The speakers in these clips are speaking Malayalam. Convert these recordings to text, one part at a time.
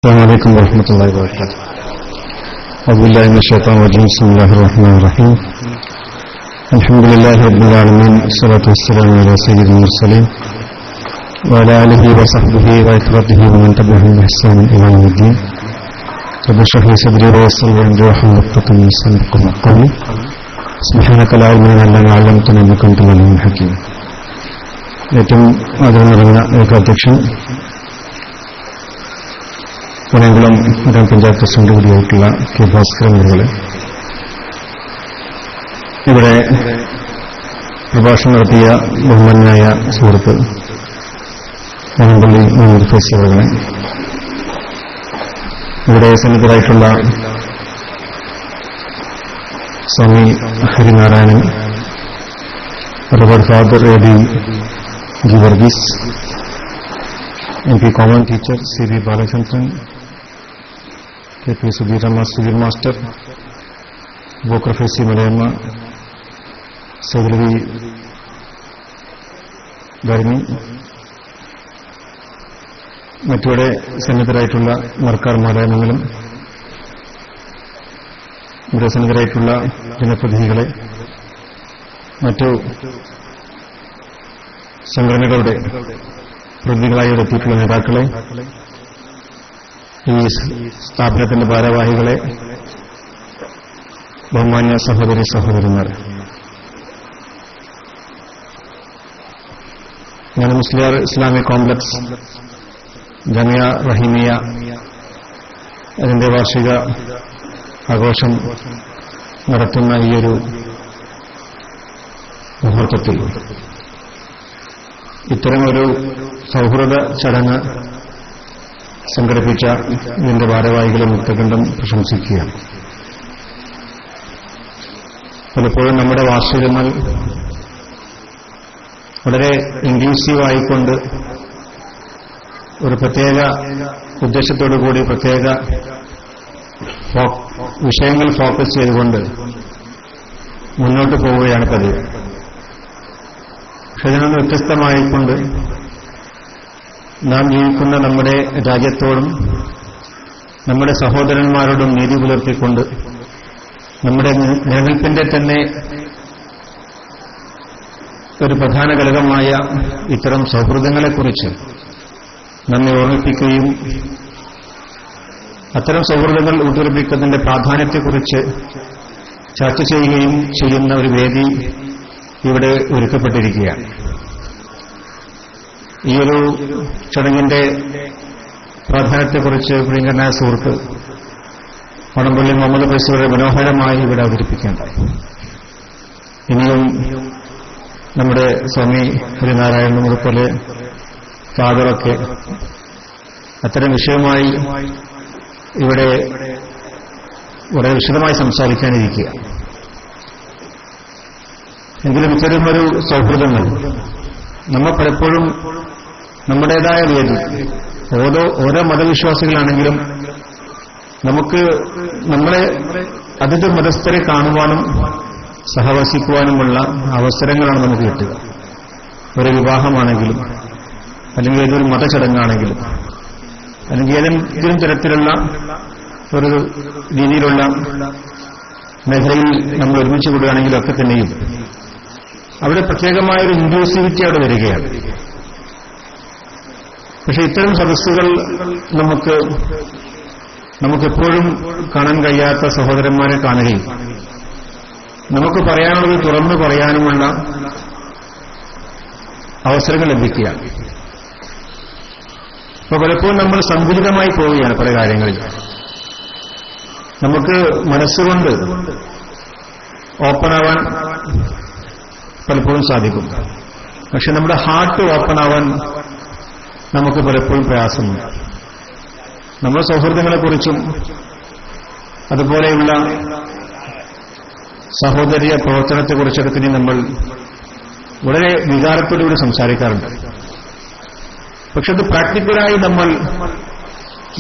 السلام عليكم ورحمة الله وبركاته. أعوذ بالله من الشيطان الرجيم. بسم الله الرحمن الرحيم. الحمد لله رب العالمين، والصلاة والسلام على سيد المرسلين وعلى آله وصحبه وإخوته ومن تبعهم بإحسان إلى يوم الدين. رب اشرح لي صدري ويسر لي أمري واحلل عقدة من لساني يفقهوا قولي. سبحانك لا علم لنا إلا ما علمتنا إنك أنت العليم الحكيم. ഏറ്റവും ആദരം നിറഞ്ഞ ഏകാധ്യക്ഷൻ വനംകുളം ഗ്രാമപഞ്ചായത്ത് പ്രസിഡന്റ് കൂടിയായിട്ടുള്ള കെ ഭാസ്കരൻ അവരുടെ, ഇവിടെ പ്രഭാഷണം നടത്തിയ ബഹുമാന്യനായ സുഹൃത്ത് വനംപള്ളി മുഹമ്മദ് ഫൈസി അവരുടെ, ഇവിടെ സന്നിധരായിട്ടുള്ള സ്വാമി ഹരിനാരായണൻ, റവർ father A D Geevarghese, MP common teacher C.V. Balachandran, K.P. Sudhirama Sudhir Master, Bokar Fesi Malayama, Segrvi Garmi, മറ്റവിടെ സന്നിധരായിട്ടുള്ള മർക്കാർ മാതാമംഗലം, ഇവിടെ സന്നിധരായിട്ടുള്ള ജനപ്രതിനിധികളെ, മറ്റു സംഘടനകളുടെ പ്രതിനിധികളായി എത്തിയിട്ടുള്ള നേതാക്കളെ, ഈ സ്ഥാപനത്തിന്റെ ഭാരവാഹികളെ, ബഹുമാന്യ സഹോദരി സഹോദരന്മാർ, ഞാൻ മുസ്ലിയാർ ഇസ്ലാമിക് കോംപ്ലക്സ് ജമിയ റഹീമിയ അതിന്റെ വാർഷിക ആഘോഷം നടത്തുന്ന ഈയൊരു മുഹൂർത്തത്തിൽ ഇത്തരമൊരു സൗഹൃദ ചടങ്ങ് സംഘടിപ്പിച്ച ഇതിന്റെ ഭാരവാഹികളെ മുക്തകണ്ഠം പ്രശംസിക്കുകയാണ്. പലപ്പോഴും നമ്മുടെ വാർഷികങ്ങൾ വളരെ ഇൻക്ലൂസീവായിക്കൊണ്ട് ഒരു പ്രത്യേക ഉദ്ദേശത്തോടുകൂടി പ്രത്യേക വിഷയങ്ങൾ ഫോക്കസ് ചെയ്തുകൊണ്ട് മുന്നോട്ട് പോവുകയാണ് പതിവ്. പക്ഷെ ഇതിൽ നിന്ന് വ്യത്യസ്തമായിക്കൊണ്ട് നാം ജീവിക്കുന്ന നമ്മുടെ രാജ്യത്തോടും നമ്മുടെ സഹോദരന്മാരോടും നീതി പുലർത്തിക്കൊണ്ട് നമ്മുടെ നിലനിൽപ്പിന്റെ തന്നെ ഒരു പ്രധാന ഘടകമായ ഇത്തരം സൗഹൃദങ്ങളെക്കുറിച്ച് നമ്മെ ഓർമ്മിപ്പിക്കുകയും അത്തരം സൗഹൃദങ്ങൾ ഊട്ടിയുറപ്പിക്കുന്നതിന്റെ പ്രാധാന്യത്തെക്കുറിച്ച് ചർച്ച ചെയ്യുകയും ചെയ്യുന്ന ഒരു വേദി ഇവിടെ ഒരുക്കപ്പെട്ടിരിക്കുകയാണ്. ഈയൊരു ചടങ്ങിന്റെ പ്രാധാന്യത്തെക്കുറിച്ച് പ്രിയങ്കരനായ സുഹൃത്ത് വടംപള്ളി മുഹമ്മദ് ഫൈസിയുടെ മനോഹരമായി ഇവിടെ അവതരിപ്പിക്കേണ്ടായി. ഇനിയും നമ്മുടെ സ്വാമി ഹരിനാരായണനും അതുപോലെ ഫാദറൊക്കെ അത്തരം വിഷയമായി ഇവിടെ വളരെ വിശദമായി സംസാരിക്കാനിരിക്കുക. എങ്കിലും ഇത്തരം ഒരു സൗഹൃദങ്ങൾ നമ്മൾ പലപ്പോഴും നമ്മുടേതായ വേദി ഓരോ മതവിശ്വാസികളാണെങ്കിലും നമുക്ക് നമ്മളെ അതിന്റെ മതസ്ഥരെ കാണുവാനും സഹവസിക്കുവാനുമുള്ള അവസരങ്ങളാണ് നമുക്ക് കിട്ടുക. ഒരു വിവാഹമാണെങ്കിലും അല്ലെങ്കിൽ ഏതൊരു മതചടങ്ങാണെങ്കിലും അല്ലെങ്കിൽ ഏതെങ്കിലും തരത്തിലുള്ള ഒരു രീതിയിലുള്ള മേഖലയിൽ നമ്മൾ ഒരുമിച്ച് കൂടുകയാണെങ്കിലും ഒക്കെ തന്നെയും അവിടെ പ്രത്യേകമായൊരു ഇൻക്ലൂസിവിറ്റി അവിടെ വരികയാണ്. പക്ഷെ ഇത്തരം സദസ്സുകൾ നമുക്കെപ്പോഴും കാണാൻ കഴിയാത്ത സഹോദരന്മാരെ കാണുകയും നമുക്ക് പറയാനുള്ളത് തുറന്നു പറയാനുമുള്ള അവസരങ്ങൾ ലഭിക്കുകയാണ്. അപ്പൊ പലപ്പോഴും നമ്മൾ സന്തുലിതമായി പോവുകയാണ് പല കാര്യങ്ങളിൽ. നമുക്ക് മനസ്സുകൊണ്ട് ഓപ്പണാവാൻ പലപ്പോഴും സാധിക്കും. പക്ഷെ നമ്മുടെ ഹാർട്ട് ഓപ്പണാവാൻ നമുക്ക് പലപ്പോഴും പ്രയാസമുണ്ട്. നമ്മുടെ സൗഹൃദങ്ങളെക്കുറിച്ചും അതുപോലെയുള്ള സഹോദര്യ പ്രവർത്തനത്തെക്കുറിച്ചൊക്കെ തന്നെ നമ്മൾ വളരെ വികാരത്തോടുകൂടി സംസാരിക്കാറുണ്ട്. പക്ഷെ അത് പ്രാക്ടിക്കലായി നമ്മൾ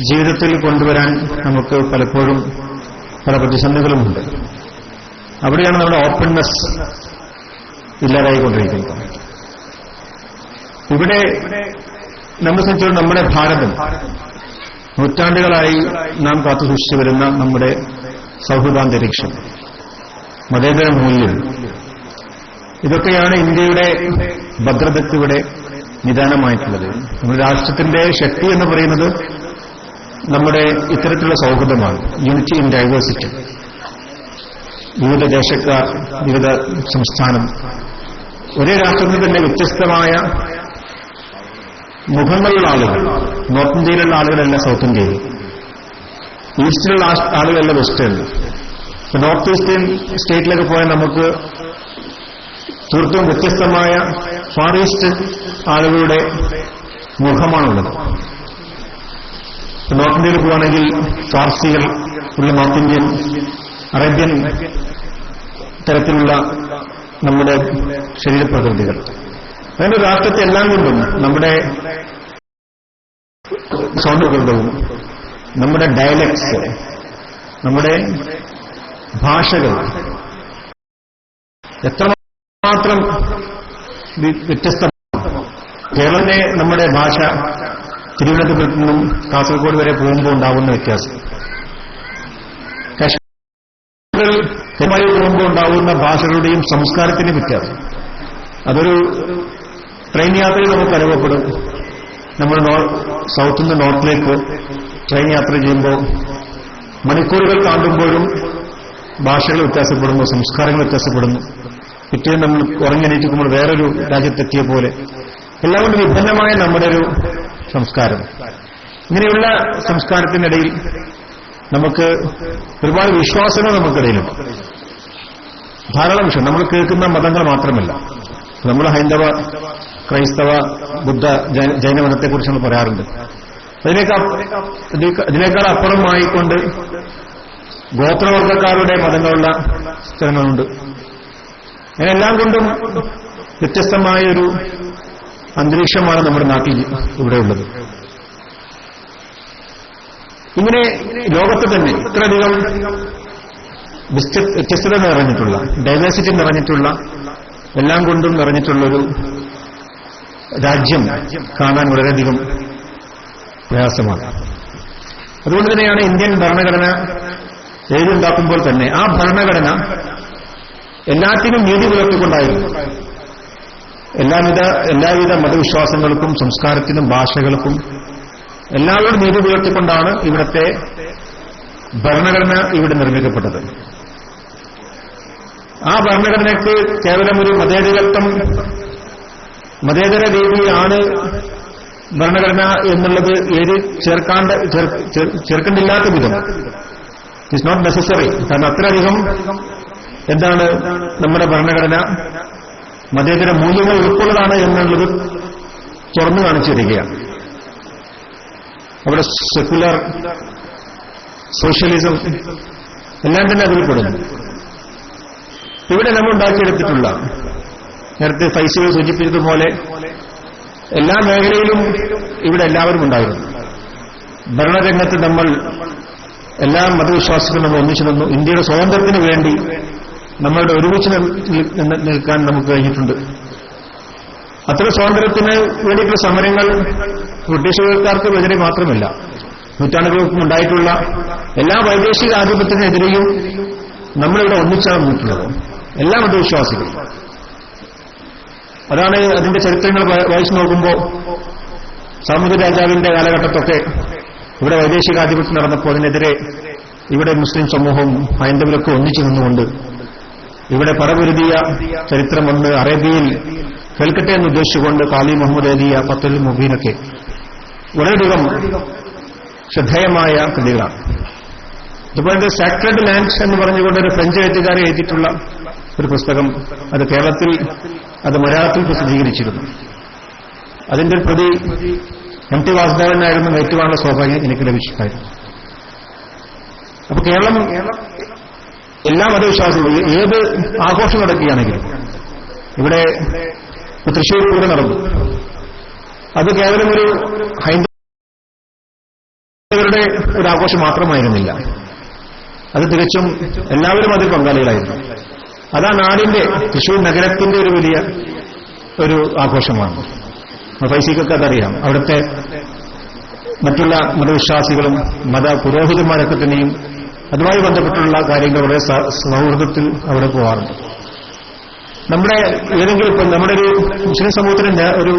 ജീവിതത്തിൽ കൊണ്ടുവരാൻ നമുക്ക് പലപ്പോഴും പല പ്രതിസന്ധികളുമുണ്ട്. അവിടെയാണ് നമ്മുടെ ഓപ്പൺനെസ് ഇല്ലാതായിക്കൊണ്ടിരിക്കുന്നത്. ഇവിടെ നമ്മെ സംബന്ധിച്ചിടത്തോളം നമ്മുടെ ഭാരതം നൂറ്റാണ്ടുകളായി നാം കാത്തുസൂക്ഷിച്ചു വരുന്ന നമ്മുടെ സൗഹൃദാന്തരീക്ഷം, മതേതര മൂല്യം, ഇതൊക്കെയാണ് ഇന്ത്യയുടെ ഭദ്രതയ്ക്ക് ഇവിടെ നിദാനമായിട്ടുള്ളത്. നമ്മുടെ രാഷ്ട്രത്തിന്റെ ശക്തി എന്ന് പറയുന്നത് നമ്മുടെ ഇത്തരത്തിലുള്ള സൗഹൃദമാണ്. Unity in diversity. വിവിധ ദേശക്കാർ, വിവിധ സംസ്ഥാനം, ഒരേ രാഷ്ട്രത്തിൽ തന്നെ വ്യത്യസ്തമായ മുഖങ്ങളുള്ള ആളുകൾ. നോർത്ത് ഇന്ത്യയിലുള്ള ആളുകളല്ല സൗത്ത് ഇന്ത്യയിൽ, ഈസ്റ്റിലുള്ള ആളുകളല്ല വെസ്റ്റേൺ. നോർത്ത് ഈസ്റ്റേൺ സ്റ്റേറ്റിലൊക്കെ പോയാൽ നമുക്ക് തീർത്തും വ്യത്യസ്തമായ ഫാർ ഈസ്റ്റ് ആളുകളുടെ മുഖമാണുള്ളത്. നോർത്ത് ഇന്ത്യയിൽ പോവുകയാണെങ്കിൽ ഫാർസികൾ ഉള്ള നോർത്ത് ഇന്ത്യൻ, അറേബ്യൻ തരത്തിലുള്ള നമ്മുടെ ശരീരപ്രകൃതികൾ. അങ്ങനെ രാഷ്ട്രത്തെ എല്ലാം കൊണ്ടും നമ്മുടെ സൗന്ദര്യവും, നമ്മുടെ ഡയലക്ട്സ്, നമ്മുടെ ഭാഷകൾ എത്രമാത്രം വ്യത്യസ്തമാണ്. കേരളത്തിലെ നമ്മുടെ ഭാഷ തിരുവനന്തപുരത്ത് നിന്നും കാസർഗോഡ് വരെ പോകുമ്പോൾ ഉണ്ടാവുന്ന വ്യത്യാസം, കാശ്മീരിൽ പോകുമ്പോൾ ഉണ്ടാവുന്ന ഭാഷകളുടെയും സംസ്കാരത്തിന്റെയും വ്യത്യാസം, അതൊരു ട്രെയിൻ യാത്രയിൽ നമുക്ക് അനുഭവപ്പെടും. നമ്മൾ സൗത്തിൽ നിന്ന് നോർത്തിലേക്ക് ട്രെയിൻ യാത്ര ചെയ്യുമ്പോൾ മണിക്കൂറുകൾ താണ്ടുമ്പോഴും ഭാഷകൾ വ്യത്യാസപ്പെടുന്നു, സംസ്കാരങ്ങൾ വ്യത്യാസപ്പെടുന്നു. പിറ്റേന്ന് നമ്മൾ ഉറങ്ങെണീറ്റിക്കുമ്പോൾ വേറൊരു രാജ്യത്തെത്തിയ പോലെ എല്ലാം കൊണ്ട് വിഭിന്നമായ നമ്മുടെ ഒരു സംസ്കാരം. ഇങ്ങനെയുള്ള സംസ്കാരത്തിനിടയിൽ നമുക്ക് ഒരുപാട് വിശ്വാസങ്ങൾ നമുക്കിടയിലുണ്ട്. ധാരാളം വിഷയം നമ്മൾ കേൾക്കുന്ന മതങ്ങൾ മാത്രമല്ല. നമ്മൾ ഹൈന്ദവ, ക്രൈസ്തവ, ബുദ്ധ, ജൈനമതത്തെക്കുറിച്ച് നമ്മൾ പറയാറുണ്ട്. ഇതിനേക്കാൾ അപ്പുറമായിക്കൊണ്ട് ഗോത്രവർഗക്കാരുടെ മതങ്ങളുള്ള സ്ഥലങ്ങളുണ്ട്. അങ്ങനെല്ലാം കൊണ്ടും വ്യത്യസ്തമായൊരു അന്തരീക്ഷമാണ് നമ്മുടെ നാട്ടിൽ ഇവിടെയുള്ളത്. ഇങ്ങനെ ലോകത്ത് തന്നെ ഇത്രയധികം വ്യത്യസ്തത നിറഞ്ഞിട്ടുള്ള, ഡൈവേഴ്സിറ്റി നിറഞ്ഞിട്ടുള്ള, എല്ലാം കൊണ്ടും നിറഞ്ഞിട്ടുള്ളൊരു രാജ്യം കാണാൻ വളരെയധികം പ്രയാസമാണ്. അതുകൊണ്ട് തന്നെയാണ് ഇന്ത്യൻ ഭരണഘടന എഴുതിയുണ്ടാക്കുമ്പോൾ തന്നെ ആ ഭരണഘടന എല്ലാത്തിനും നീതി പുലർത്തിക്കൊണ്ടായിരുന്നു. എല്ലാവിധ മതവിശ്വാസങ്ങൾക്കും സംസ്കാരത്തിനും ഭാഷകൾക്കും എല്ലാവരും നീതി പുലർത്തിക്കൊണ്ടാണ് ഇവിടുത്തെ ഭരണഘടന ഇവിടെ നിർമ്മിക്കപ്പെട്ടത്. ആ ഭരണഘടനയ്ക്ക് കേവലം ഒരു മതേതര രീതിയാണ് ഭരണഘടന എന്നുള്ളത് ചേർക്കേണ്ടില്ലാത്ത വിധം ഇറ്റ്സ് നോട്ട് നെസസറി. കാരണം അത്രയധികം എന്താണ് നമ്മുടെ ഭരണഘടന മതേതര മൂല്യങ്ങൾ ഉൾക്കൊള്ളതാണ് എന്നുള്ളത് തുറന്നു കാണിച്ചിരിക്കുകയാണ്. അവിടെ സെക്കുലർ, സോഷ്യലിസം എല്ലാം തന്നെ അതിൽ പെടുന്നു. ഇവിടെ നമ്മൾ ഉണ്ടാക്കിയെടുത്തിട്ടുള്ള, നേരത്തെ ഫൈസികൾ സൂചിപ്പിച്ചതുപോലെ എല്ലാ മേഖലയിലും ഇവിടെ എല്ലാവരും ഉണ്ടായിരുന്നു. ഭരണരംഗത്ത് നമ്മൾ എല്ലാ മതവിശ്വാസികളും നമ്മൾ ഒന്നിച്ചു നിന്നു. ഇന്ത്യയുടെ സ്വാതന്ത്ര്യത്തിന് വേണ്ടി നമ്മളുടെ ഒരുമിച്ച് നിൽക്കാൻ നമുക്ക് കഴിഞ്ഞിട്ടുണ്ട്. അത്തരം സ്വാതന്ത്ര്യത്തിന് വേണ്ടിയിട്ടുള്ള സമരങ്ങൾ ബ്രിട്ടീഷുകാർക്ക് എതിരെ മാത്രമല്ല, നൂറ്റാണ്ടുകൾക്കും ഉണ്ടായിട്ടുള്ള എല്ലാ വൈദേശിക ആധിപത്യത്തിനെതിരെയും നമ്മളിവിടെ ഒന്നിച്ചാണ് നിന്നിട്ടുള്ളത്, എല്ലാ മതവിശ്വാസികളും. അതാണ് അതിന്റെ ചരിത്രങ്ങൾ വായിച്ചു നോക്കുമ്പോൾ സാമൂതിരി രാജാവിന്റെ കാലഘട്ടത്തൊക്കെ ഇവിടെ വൈദേശികാധിപത്യം നടന്നപ്പോൾ അതിനെതിരെ ഇവിടെ മുസ്ലിം സമൂഹവും ഹൈന്ദവരൊക്കെ ഒന്നിച്ചു നിന്നുകൊണ്ട് ഇവിടെ പടപൊരുതിയ ചരിത്രം വന്ന് അറേബ്യയിൽ കേൾക്കട്ടെ എന്ന് ഉദ്ദേശിച്ചുകൊണ്ട് കാലി മുഹമ്മദ് എഴുതിയ ഫത്തുൽ മുബീനൊക്കെ വളരെയധികം ശ്രദ്ധേയമായ കൃതികളാണ്. അതുപോലെ സാക്രഡ് ലാൻഡ് എന്ന് പറഞ്ഞുകൊണ്ട് ഒരു ഫ്രഞ്ച് എഴുത്തുകാരെ എഴുതിയിട്ടുള്ള ഒരു പുസ്തകം, അത് കേരളത്തിൽ, അത് മലയാളത്തിൽ പ്രസിദ്ധീകരിച്ചിരുന്നു. അതിന്റെ ഒരു പ്രതി എം ടി വാസുദേവനായിരുന്നു ഏറ്റുവാനുള്ള സ്വാഭാവികം എനിക്ക് ലഭിച്ചിട്ടായിരുന്നു. അപ്പൊ കേരളം എല്ലാ മതവിശ്വാസികളും ഏത് ആഘോഷം നടക്കുകയാണെങ്കിലും, ഇവിടെ തൃശ്ശൂർ പൂരം നടന്നു, അത് കേവലം ഒരു ഹൈന്ദവരുടെ ഒരു ആഘോഷം മാത്രമായിരുന്നില്ല, അത് തികച്ചും എല്ലാവരും അതിൽ പങ്കാളികളായിരുന്നു. അതാ നാടിന്റെ, തൃശ്ശൂർ നഗരത്തിന്റെ ഒരു വലിയ ഒരു ആഘോഷമാണ്. ഫൈസിക്കൊക്കെ അതറിയാം. അവിടുത്തെ മറ്റുള്ള മതവിശ്വാസികളും മത പുരോഹിതന്മാരൊക്കെ തന്നെയും അതുമായി ബന്ധപ്പെട്ടുള്ള കാര്യങ്ങൾ വളരെ സൗഹൃദത്തിൽ അവിടെ പോകാറുണ്ട്. നമ്മുടെ ഏതെങ്കിലും ഇപ്പം നമ്മുടെ ഒരു മുസ്ലിം സമൂഹത്തിന് ഒരു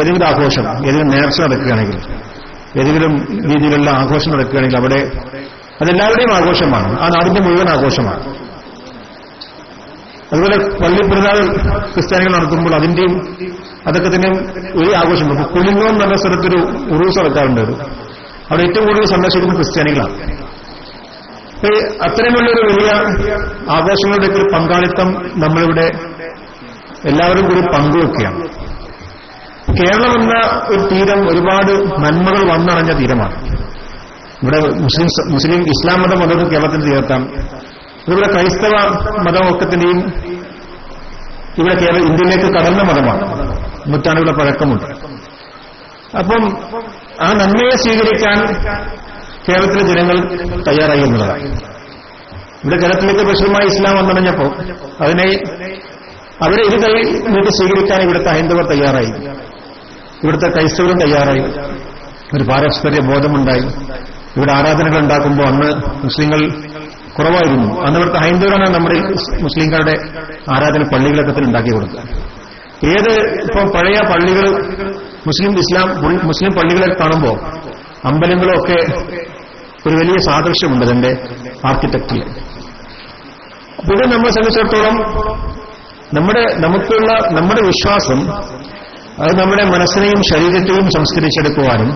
ഏതെങ്കിലും ആഘോഷം, ഏതെങ്കിലും നേർച്ച നടക്കുകയാണെങ്കിൽ, ഏതെങ്കിലും രീതിയിലുള്ള ആഘോഷം നടക്കുകയാണെങ്കിൽ അവിടെ അതെല്ലാവരുടെയും ആഘോഷമാണ്, ആ നാടിന്റെ മുഴുവൻ ആഘോഷമാണ്. അതുപോലെ പള്ളി പെരുന്നാൾ ക്രിസ്ത്യാനികൾ നടത്തുമ്പോൾ അതിന്റെയും അതൊക്കെ തന്നെ ഒരു ആഘോഷം. ഇപ്പൊ കുലിങ്ങോം എന്ന് പറഞ്ഞ സ്ഥലത്തൊരു ഉറൂസ് നടക്കാറുണ്ട്. അവിടെ ഏറ്റവും കൂടുതൽ സന്ദർശിക്കുന്ന ക്രിസ്ത്യാനികളാണ്. അത്തരമുള്ളൊരു വലിയ ആഘോഷങ്ങളുടെ ഒരു പങ്കാളിത്തം നമ്മളിവിടെ എല്ലാവരും കൂടി പങ്കുവെക്കുകയാണ്. കേരളം എന്ന ഒരു തീരം ഒരുപാട് നന്മകൾ വന്നണഞ്ഞ തീരമാണ്. ഇവിടെ മുസ്ലിം ഇസ്ലാം മതം കേരളത്തിന്റെ തീരത്താണ്. അതുപോലെ ക്രൈസ്തവ മതമൊക്കത്തിന്റെയും ഇവിടെ ഇന്ത്യയിലേക്ക് കടന്ന മതമാണ്. നൂറ്റാണ്ടുകളുടെ പഴക്കമുണ്ട്. അപ്പം ആ നന്മയെ സ്വീകരിക്കാൻ കേരളത്തിലെ ജനങ്ങൾ തയ്യാറായി എന്നുള്ളതാണ്. ഇവിടെ കേരളത്തിലേക്ക് പ്രശ്നമായി ഇസ്ലാം വന്നണഞ്ഞപ്പോൾ അതിനെ അവരെ ഇത് കൈ നീട്ടി സ്വീകരിക്കാൻ ഇവിടുത്തെ ഹൈന്ദവർ തയ്യാറായി, ഇവിടുത്തെ ക്രൈസ്തവരും തയ്യാറായി. ഒരു പാരസ്പര്യ ബോധമുണ്ടായി. ഇവിടെ ആരാധനകൾ ഉണ്ടാക്കുമ്പോൾ അന്ന് മുസ്ലിങ്ങൾ കുറവായിരുന്നു. അന്ന് ഇവിടുത്തെ ഹൈന്ദവരാണ് നമ്മുടെ മുസ്ലിങ്ങളുടെ ആരാധന പള്ളികളൊക്കെ ഉണ്ടാക്കി കൊടുക്കുക. ഇപ്പം പഴയ പള്ളികൾ മുസ്ലിം പള്ളികളെ കാണുമ്പോൾ അമ്പലങ്ങളൊക്കെ ഒരു വലിയ സാദൃശ്യമുണ്ട് അതിന്റെ ആർക്കിടെക്റ്റിൽ. പിന്നെ നമ്മളെ സംബന്ധിച്ചിടത്തോളം നമ്മുടെ വിശ്വാസം അത് നമ്മുടെ മനസ്സിനെയും ശരീരത്തെയും സംസ്കരിച്ചെടുക്കുവാനും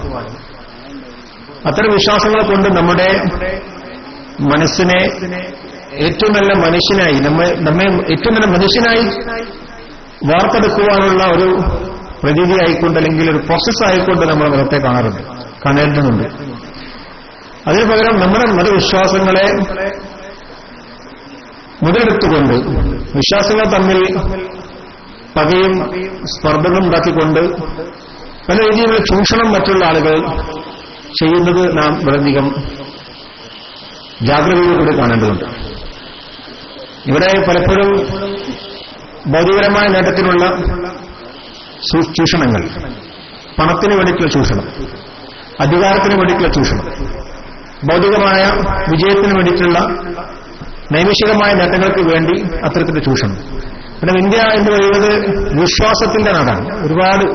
അത്തരം വിശ്വാസങ്ങളെ കൊണ്ട് നമ്മുടെ മനസ്സിനെ ഏറ്റവും നല്ല മനുഷ്യനായി നമ്മെ ഏറ്റവും നല്ല മനുഷ്യനായി വാർത്തെടുക്കുവാനുള്ള ഒരു പ്രതീതിയായിക്കൊണ്ട് അല്ലെങ്കിൽ ഒരു പ്രോസസ് ആയിക്കൊണ്ട് നമ്മുടെ മതത്തെ കാണേണ്ടതുണ്ട്. അതിനു പകരം നമ്മുടെ മതവിശ്വാസങ്ങളെ മുതലെടുത്തുകൊണ്ട് വിശ്വാസങ്ങൾ തമ്മിൽ പകയും സ്പർദ്ധകളും ഉണ്ടാക്കിക്കൊണ്ട് പല രീതിയിലുള്ള ചൂഷണം മറ്റുള്ള ആളുകൾ ചെയ്യുന്നത് നാം വളരെയധികം ജാഗ്രതയോടുകൂടി കാണേണ്ടതുണ്ട്. ഇവിടെ പലപ്പോഴും ഭൗതികപരമായ നേട്ടത്തിനുള്ള ചൂഷണങ്ങൾ, പണത്തിന് വേണ്ടിയിട്ടുള്ള ചൂഷണം, അധികാരത്തിന് വേണ്ടിയിട്ടുള്ള ചൂഷണം, ഭൗതികമായ വിജയത്തിന് വേണ്ടിയിട്ടുള്ള നൈമിഷികമായ നേട്ടങ്ങൾക്ക് വേണ്ടി അത്തരത്തിലുള്ള ചൂഷണം. പിന്നെ ഇന്ത്യ എന്ന് പറയുന്നത് വിശ്വാസത്തിന്റെ നാടാണ്.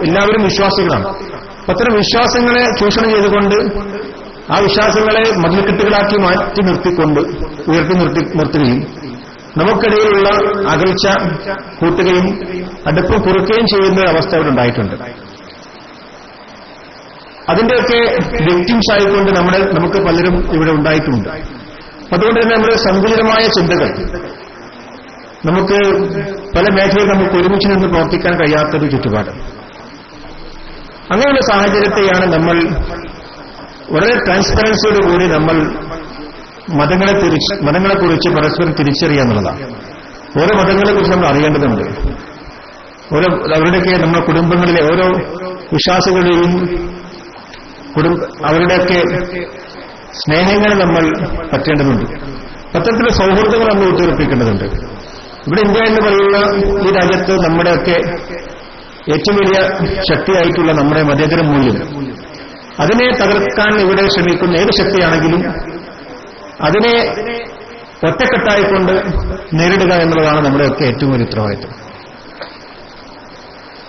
എല്ലാവരും വിശ്വാസികളാണ്. അത്തരം വിശ്വാസങ്ങളെ ചൂഷണം ചെയ്തുകൊണ്ട് ആ വിശ്വാസങ്ങളെ മതിൽക്കെട്ടുകളാക്കി മാറ്റി ഉയർത്തി നിർത്തുകയും നമുക്കിടയിലുള്ള അകൽച്ച കൂട്ടുകയും അടുപ്പം കുറുക്കുകയും ചെയ്യുന്ന അവസ്ഥ ഇവിടെ ഉണ്ടായിട്ടുണ്ട്. അതിന്റെയൊക്കെ വിക്ടിംസ് ആയിക്കൊണ്ട് നമുക്ക് പലരും ഇവിടെ ഉണ്ടായിട്ടുണ്ട്. അതുകൊണ്ട് തന്നെ നമ്മുടെ സങ്കുചിതമായ ചിന്തകൾ, നമുക്ക് പല മേഖലയിൽ നമുക്ക് ഒരുമിച്ച് നിന്ന് പ്രവർത്തിക്കാൻ കഴിയാത്തൊരു ചുറ്റുപാട്. അങ്ങനെയുള്ള സാഹചര്യത്തെയാണ് നമ്മൾ വളരെ ട്രാൻസ്പെറൻസിയോടുകൂടി നമ്മൾ മതങ്ങളെക്കുറിച്ച് പരസ്പരം തിരിച്ചറിയുക എന്നുള്ളതാണ്. ഓരോ മതങ്ങളെക്കുറിച്ച് നമ്മൾ അറിയേണ്ടതുണ്ട്. അവരുടെയൊക്കെ നമ്മുടെ കുടുംബങ്ങളിലെ ഓരോ വിശ്വാസികളുടെയും അവരുടെയൊക്കെ സ്നേഹങ്ങൾ നമ്മൾ പറ്റേണ്ടതുണ്ട്. അത്തരത്തിലുള്ള സൗഹൃദങ്ങൾ നമ്മൾ ഊട്ടിയുറപ്പിക്കേണ്ടതുണ്ട്. ഇവിടെ ഇന്ത്യ എന്ന് പറയുന്ന ഈ രാജ്യത്ത് നമ്മുടെയൊക്കെ ഏറ്റവും വലിയ ശക്തിയായിട്ടുള്ള നമ്മുടെ മതേതര മൂല്യം, അതിനെ തകർക്കാൻ ഇവിടെ ശ്രമിക്കുന്ന ഏത് ശക്തിയാണെങ്കിലും അതിനെ ഒറ്റക്കെട്ടായിക്കൊണ്ട് നേരിടുക എന്നുള്ളതാണ് നമ്മുടെയൊക്കെ ഏറ്റവും വലിയ ഉത്തരവാദിത്വം.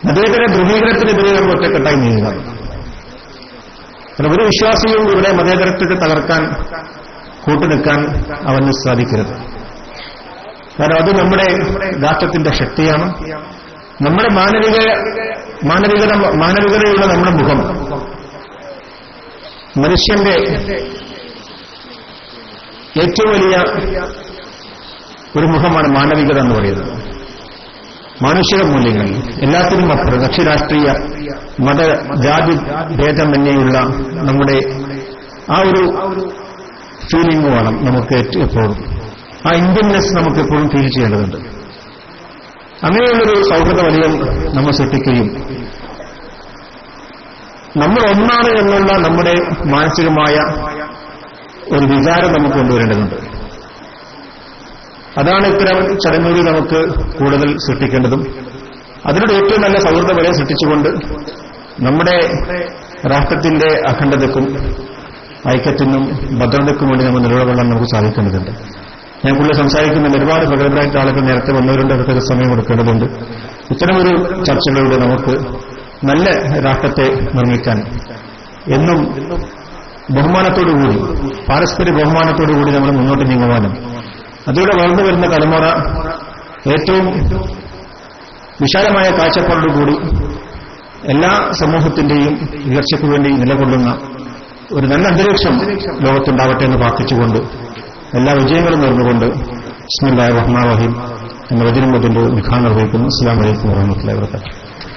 മതേതര ധ്രുവീകരണത്തിനെതിരെ നമ്മൾ ഒറ്റക്കെട്ടായി നീങ്ങുക. ഒരു വിശ്വാസിയും ഇവിടെ മതേതരത്വത്തെ തകർക്കാൻ കൂട്ടുനിൽക്കാൻ അവന് സാധിക്കരുത്. കാരണം അത് നമ്മുടെ രാഷ്ട്രത്തിന്റെ ശക്തിയാണ്. നമ്മുടെ മാനവികതയുള്ള നമ്മുടെ മുഖം, മനുഷ്യന്റെ ഏറ്റവും വലിയ ഒരു മുഖമാണ് മാനവികത എന്ന് പറയുന്നത്. മാനുഷിക മൂല്യങ്ങൾ എല്ലാത്തിനും അപ്പുറം കക്ഷിരാഷ്ട്രീയ മത ജാതി ഭേദമന്യേയുള്ള നമ്മുടെ ആ ഒരു ഫീലിംഗ് വേണം നമുക്ക് എപ്പോഴും. ആ ഇന്ത്യൻനെസ് നമുക്ക് എപ്പോഴും ഫീൽ ചെയ്യേണ്ടതുണ്ട്. അങ്ങനെയുള്ളൊരു സൗഹൃദ വലയം നമ്മൾ സൃഷ്ടിക്കുകയും നമ്മൾ ഒന്നാണ് എന്നുള്ള നമ്മുടെ മാനസികമായ ഒരു വികാരം നമുക്ക് കൊണ്ടുവരേണ്ടതുണ്ട്. അതാണ് ഇത്തരം ചടങ്ങുകളിൽ നമുക്ക് കൂടുതൽ സൃഷ്ടിക്കേണ്ടതും. അതിനോട് ഏറ്റവും നല്ല സൗഹൃദ വലയം സൃഷ്ടിച്ചുകൊണ്ട് നമ്മുടെ രാഷ്ട്രത്തിന്റെ അഖണ്ഡതയ്ക്കും ഐക്യത്തിനും ഭദ്രതയ്ക്കും വേണ്ടി നമ്മൾ നിലകൊള്ളാൻ നമുക്ക് സാധിക്കേണ്ടതുണ്ട്. ഞാൻ കൂടുതൽ സംസാരിക്കുന്നുണ്ട്. ഒരുപാട് പ്രഗത്ഭരായിട്ട് ആളുകൾ നേരത്തെ വന്നവരുണ്ട്. അവർക്ക് സമയം കൊടുക്കേണ്ടതുണ്ട്. ഇത്തരമൊരു ചർച്ചകളിലൂടെ നമുക്ക് നല്ല രാഷ്ട്രത്തെ നിർമ്മിക്കാൻ എന്നും ബഹുമാനത്തോടുകൂടി, പാരസ്പര്യ ബഹുമാനത്തോടുകൂടി നമ്മൾ മുന്നോട്ട് നീങ്ങുവാനും അതിലൂടെ വളർന്നു വരുന്ന തലമുറ ഏറ്റവും വിശാലമായ കാഴ്ചപ്പാടോടുകൂടി എല്ലാ സമൂഹത്തിന്റെയും ഉയർച്ചയ്ക്ക് വേണ്ടി നിലകൊള്ളുന്ന ഒരു നല്ല അന്തരീക്ഷം ലോകത്തുണ്ടാവട്ടെ എന്ന് പ്രാർത്ഥിച്ചുകൊണ്ട് എല്ലാ വിജയങ്ങളും നേർന്നുകൊണ്ട് ബിസ്മില്ലാഹിർ റഹ്മാനിർ റഹീം എന്ന വചനം കൊണ്ട് ഉദ്ഘാടനം നിർവഹിക്കുന്നു. അസ്സലാമു അലൈക്കും വറഹ്മത്തുള്ളാഹി വബറകാതുഹു.